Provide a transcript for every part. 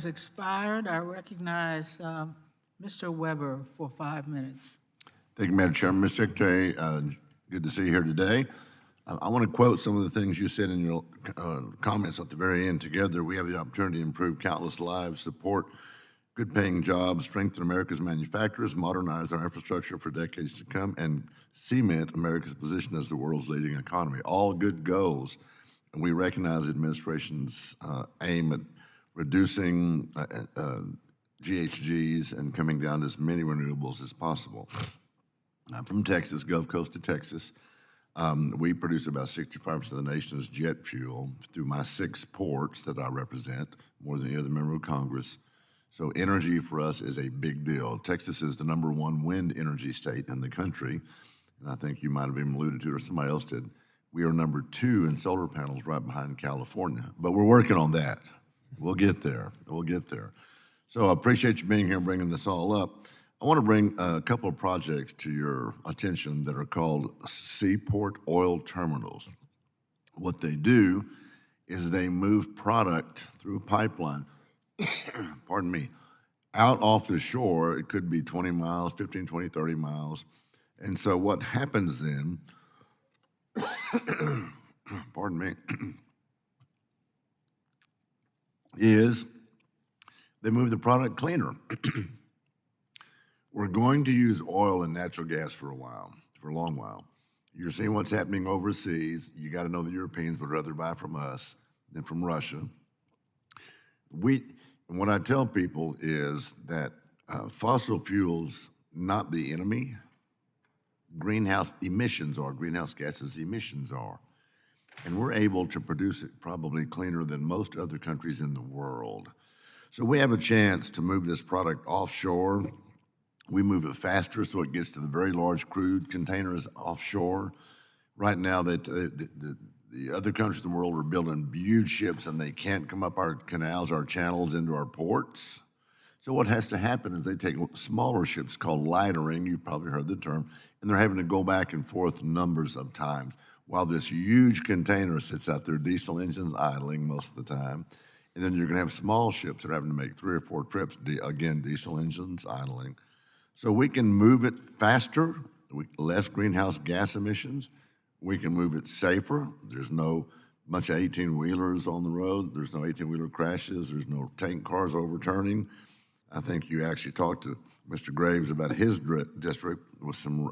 Has expired. I recognize Mr. Weber for 5 minutes. Thank you, Madam Chairman. Mr. Secretary, good to see you here today. I want to quote some of the things you said in your comments at the very end. Together, we have the opportunity to improve countless lives, support good-paying jobs, strengthen America's manufacturers, modernize our infrastructure for decades to come, and cement America's position as the world's leading economy. All good goals. And we recognize the administration's aim at reducing GHGs and coming down to as many renewables as possible. I'm from Texas, Gulf Coast of Texas. We produce about 65% of the nation's jet fuel through my 6 ports that I represent, more than any other member of Congress. So energy for us is a big deal. Texas is the #1 wind energy state in the country, and I think you might have even alluded to it or somebody else did. We are #2 in solar panels, right behind California, but we're working on that. We'll get there. We'll get there. So I appreciate you being here and bringing this all up. I want to bring a couple of projects to your attention that are called seaport oil terminals. What they do is they move product through a pipeline, pardon me, out off the shore. It could be 20 miles, 15, 20, 30 miles. And so what happens then, pardon me, is they move the product cleaner. We're going to use oil and natural gas for a long while. You're seeing what's happening overseas. You got to know the Europeans would rather buy from us than from Russia. And what I tell people is that fossil fuels, not the enemy. Greenhouse gases emissions are. And we're able to produce it probably cleaner than most other countries in the world. So we have a chance to move this product offshore. We move it faster so it gets to the very large crude containers offshore. Right now, the other countries in the world are building huge ships and they can't come up our canals, our channels into our ports. So what has to happen is they take smaller ships called lightering, you've probably heard the term, and they're having to go back and forth numbers of times while this huge container sits out there, diesel engines idling most of the time. And then you're gonna have small ships that are having to make 3 or 4 trips, again, diesel engines idling. So we can move it faster, less greenhouse gas emissions. We can move it safer. There's no bunch of 18-wheelers on the road. There's no 18-wheeler crashes. There's no tank cars overturning. I think you actually talked to Mr. Graves about his district with some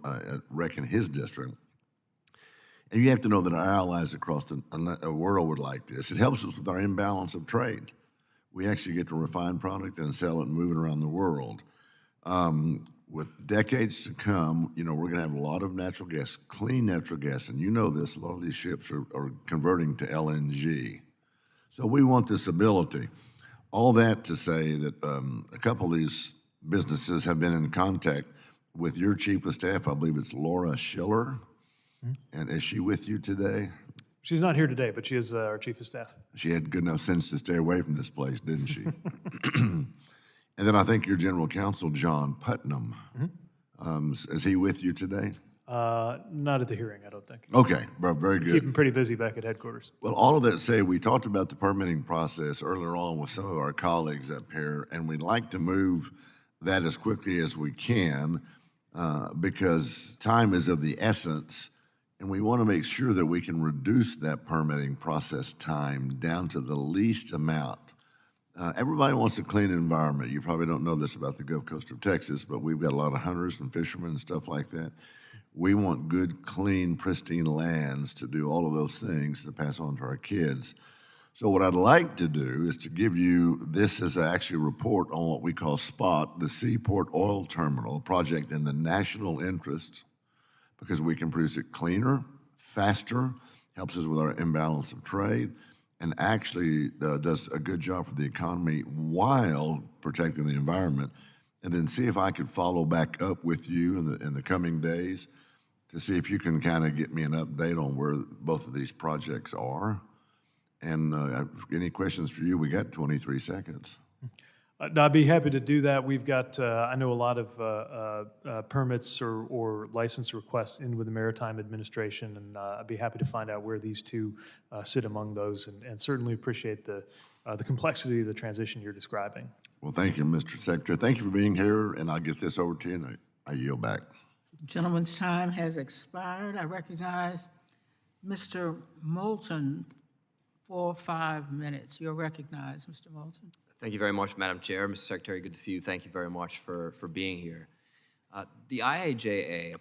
wreck in his district. And you have to know that our allies across the world would like this. It helps us with our imbalance of trade. We actually get to refine product and sell it and move it around the world. With decades to come, you know, we're gonna have a lot of natural gas, clean natural gas, and you know this, a lot of these ships are converting to LNG. So we want this ability. All that to say that a couple of these businesses have been in contact with your chief of staff. I believe it's Laura Schiller. And is she with you today? She's not here today, but she is our chief of staff. She had good enough sense to stay away from this place, didn't she? And then I think your general counsel, John Putnam, is he with you today? Not at the hearing, I don't think. Okay, very good. Keep him pretty busy back at headquarters. Well, all of that said, we talked about the permitting process earlier on with some of our colleagues up here, and we'd like to move that as quickly as we can because time is of the essence, and we want to make sure that we can reduce that permitting process time down to the least amount. Everybody wants a clean environment. You probably don't know this about the Gulf Coast of Texas, but we've got a lot of hunters and fishermen and stuff like that. We want good, clean, pristine lands to do all of those things to pass on to our kids. So what I'd like to do is to give you, this is actually a report on what we call SPOT, the Seaport Oil Terminal project in the national interest, because we can produce it cleaner, faster, helps us with our imbalance of trade, and actually does a good job for the economy while protecting the environment. And then see if I could follow back up with you in the coming days to see if you can kind of get me an update on where both of these projects are. And any questions for you? We got 23 seconds. I'd be happy to do that. We've got, I know a lot of permits or license requests in with the Maritime Administration, and I'd be happy to find out where these two sit among those, and certainly appreciate the the complexity of the transition you're describing. Well, thank you, Mr. Secretary. Thank you for being here, and I'll get this over to you, and I yield back. Gentleman's time has expired. I recognize Mr. Moulton for 5 minutes. You're recognized, Mr. Moulton. Thank you very much, Madam Chair. Mr. Secretary, good to see you. Thank you very much for being here. The IIJA